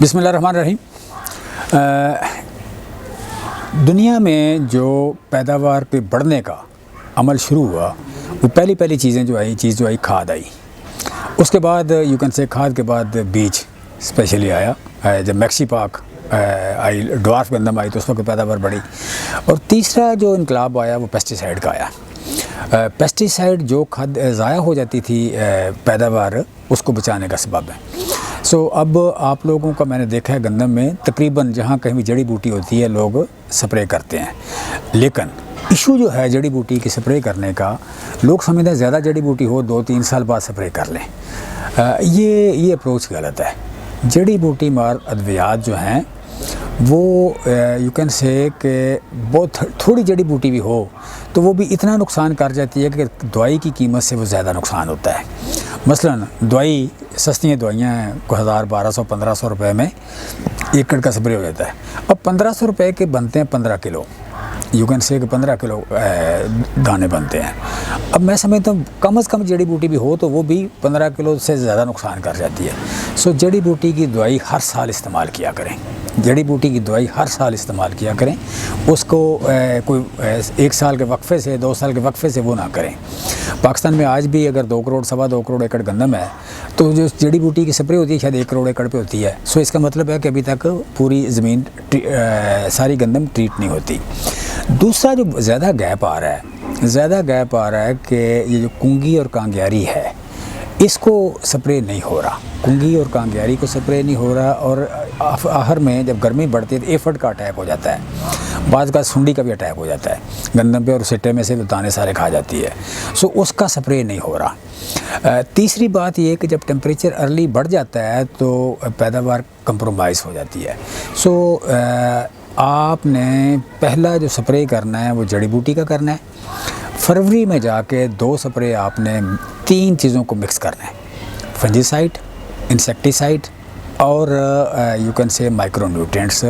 बिस्मिल्लाहिर्रहमानिर्रहीम। दुनिया में जो पैदावार पे बढ़ने का अमल शुरू हुआ, वो पहली चीज़ जो आई खाद आई। उसके बाद यू कैन से खाद के बाद बीज स्पेशली आया। जब मैक्सी पाक आई, ड्वार्फ गंदम आई, तो उस वक्त पैदावार बढ़ी। और तीसरा जो इनकलाब आया वो पेस्टिसाइड का आया। पेस्टिसाइड जो खाद ज़ाया हो जाती थी पैदावार, उसको बचाने का सबब है। अब आप लोगों का मैंने देखा है गंदम में तकरीबन जहाँ कहीं भी जड़ी बूटी होती है लोग स्प्रे करते हैं, लेकिन इशू जो है जड़ी बूटी की स्प्रे करने का, लोग समझते हैं ज़्यादा जड़ी बूटी हो 2-3 साल बाद स्प्रे कर लें। ये अप्रोच गलत है। जड़ी बूटी मार अद्वियात जो हैं वो यू कैन से कि बहुत थोड़ी जड़ी बूटी भी हो तो वो भी इतना नुकसान कर जाती है कि दवाई की कीमत से वो ज़्यादा नुकसान होता है। मसलन दवाई, सस्ती दवाइयाँ हैं, 1000-1200-1500 रुपये में एकड़ का स्प्रे हो जाता है। अब 1500 रुपये के बनते हैं 15 किलो, यू कैन से कि 15 किलो दाने बनते हैं। अब मैं समझता हूँ कम से कम जड़ी बूटी भी हो तो वो भी 15 किलो से ज़्यादा नुकसान कर जाती है। जड़ी बूटी की दवाई हर साल इस्तेमाल किया करें। जड़ी बूटी की दवाई हर साल इस्तेमाल किया करें। उसको कोई 1 साल के वक्फे से, 2 साल के वक्फे से वो ना करें। पाकिस्तान में आज भी अगर 2 करोड़, 2.25 करोड़ एकड़ गंदम है, तो जो जड़ी बूटी की स्प्रे होती है शायद 1 करोड़ एकड़ पे होती है। इसका मतलब है कि अभी तक पूरी ज़मीन सारी गंदम ट्रीट नहीं होती। दूसरा जो ज़्यादा गैप आ रहा है कि ये जो कुंगी और कांग्यारी है, इसको स्प्रे नहीं हो रहा। कुंगी और कांग्यारी को स्प्रे नहीं हो रहा, और आखिर में जब गर्मी बढ़ती है तो एफड का अटैक हो जाता है। बाद का सुंडी का भी अटैक हो जाता है गंदम पे, और सिट्टे में से दाने सारे खा जाती है। उसका स्प्रे नहीं हो रहा। तीसरी बात ये कि जब टेम्परेचर अर्ली बढ़ जाता है तो पैदावार कंप्रोमाइज़ हो जाती है। आपने पहला जो स्प्रे करना है वो जड़ी बूटी का करना है। फरवरी में जाके 2 स्प्रे आपने 3 चीज़ों को मिक्स करना है, फंजीसाइड, इंसेक्टिसाइड और you can say micro nutrients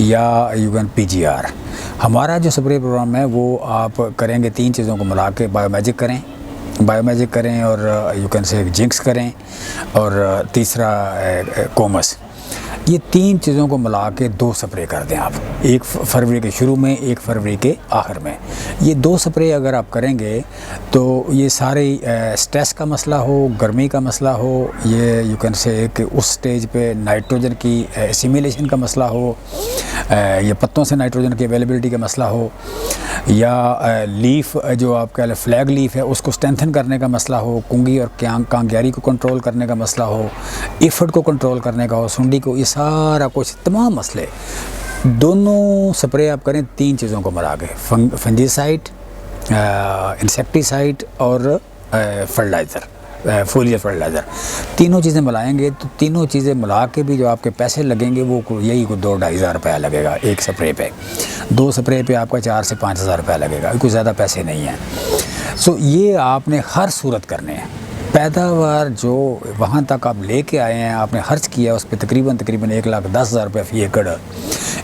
या यू कैन PGR। हमारा जो स्प्रे प्रोग्राम है वो आप करेंगे 3 चीज़ों को मिला के बायोमैजिक करें और यू कैन से जिंक्स करें, और तीसरा कोमस। ये 3 चीज़ों को मिला के 2 स्प्रे कर दें आप, 1 फरवरी के शुरू में, 1 फरवरी के आखिर में। ये 2 स्प्रे अगर आप करेंगे तो ये सारे स्ट्रेस का मसला हो, गर्मी का मसला हो, ये यू कैन से कि उस स्टेज पे नाइट्रोजन की एसिमिलेशन का मसला हो, या पत्तों से नाइट्रोजन की अवेलेबिलिटी का मसला हो, या लीफ जो आपका फ्लैग लीफ है उसको स्ट्रेंथन करने का मसला हो, कुंगी और कांग्यारी को कंट्रोल करने का मसला हो, एफड को कंट्रोल करने का हो, सुंडी को, ये सारा कुछ तमाम मसले, दोनों स्प्रे आप करें 3 चीज़ों को मिला के, फंजीसाइड, इंसेक्टिसाइड और फर्टिलाइज़र, फोलियर फर्टिलाइज़र। तीनों चीज़ें मिलाएंगे तो तीनों चीज़ें मिला के भी जो आपके पैसे लगेंगे वो यही को 2-2.5 हज़ार रुपया लगेगा 1 स्प्रे पे। 2 स्प्रे पे आपका 4 से 5 हज़ार रुपया लगेगा, कोई ज़्यादा पैसे नहीं हैं। ये आपने हर सूरत करने हैं। पैदावार जो वहाँ तक आप लेके आए हैं, आपने खर्च किया उस पर तकरीबन 1,10,000 रुपये फ़ी एकड़,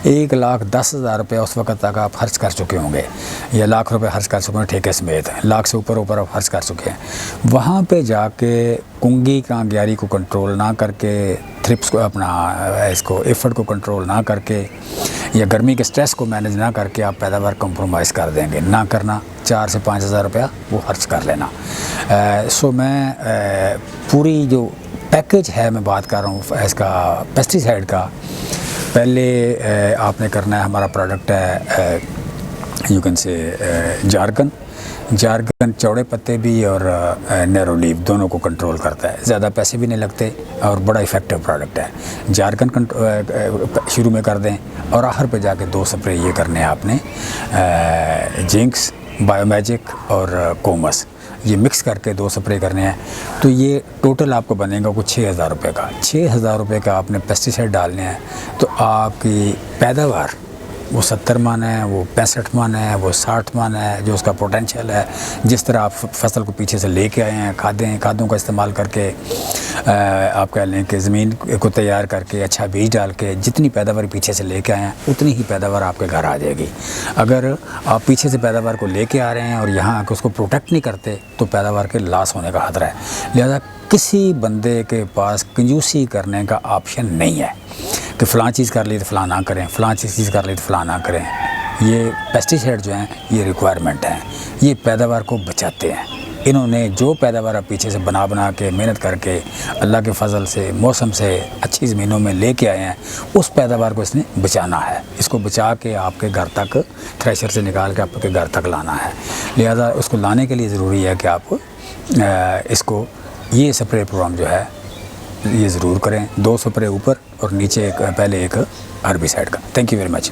1,10,000 रुपये उस वक्त तक आप खर्च कर चुके होंगे, या लाख रुपए खर्च कर चुके हैं ठेके समेत, लाख से ऊपर आप खर्च कर चुके हैं। वहाँ पे जाके कुंगी कांग्यारी को कंट्रोल ना करके, थ्रिप्स को इसको एफर्ट को कंट्रोल ना करके, या गर्मी के स्ट्रेस को मैनेज ना करके आप पैदावार कंप्रोमाइज़ कर देंगे। ना करना, 4 से 5 हज़ार रुपया वो खर्च कर लेना। मैं पूरी जो पैकेज है मैं बात कर रहा हूँ इसका पेस्टिसाइड का। पहले आपने करना है, हमारा प्रोडक्ट है यू कैन से जारगन चौड़े पत्ते भी और नैरो लीफ दोनों को कंट्रोल करता है। ज़्यादा पैसे भी नहीं लगते और बड़ा इफ़ेक्टिव प्रोडक्ट है। जारगन शुरू में कर दें और आखिर पे जाके 2 स्प्रे ये करने हैं आपने, जिंक्स, बायोमैजिक और कोमस, ये मिक्स करके 2 स्प्रे करने हैं। तो ये टोटल आपको बनेगा कुछ 6 हज़ार रुपये का। 6 हज़ार रुपये का आपने पेस्टिसाइड डालने हैं तो आपकी पैदावार वो 70 मन है, वो 65 मन है, वो 60 मन है, जो उसका पोटेंशियल है। जिस तरह आप फसल को पीछे से लेके आए हैं, खादों का इस्तेमाल करके, आप कह लें कि ज़मीन को तैयार करके अच्छा बीज डाल के जितनी पैदावार पीछे से लेके आए हैं उतनी ही पैदावार आपके घर आ जाएगी। अगर आप पीछे से पैदावार को लेके आ रहे हैं और यहाँ आकर उसको प्रोटेक्ट नहीं करते तो पैदावार के लॉस होने का खतरा है। लिहाजा किसी बंदे के पास कंजूसी करने का ऑप्शन नहीं है कि फ़लाँ चीज़ कर ली तो फ़लाँ ना करें, फ़लाँ चीज़ कर ली तो फ़लाँ ना करें। ये पेस्टिसाइड जो हैं ये रिक्वायरमेंट हैं, ये पैदावार को बचाते हैं। इन्होंने जो पैदावार आप पीछे से बना के मेहनत करके अल्लाह के फजल से मौसम से अच्छी ज़मीनों में लेके आए हैं, उस पैदावार को इसने बचाना है। इसको बचा के आपके घर तक थ्रेशर से निकाल के आपके घर तक लाना है। लिहाजा उसको लाने के लिए ज़रूरी है कि आप इसको ये स्प्रे प्रोग्राम जो है ये ज़रूर करें। 2 स्प्रे ऊपर और नीचे एक पहले एक हर्बिसाइड का। Thank you very much.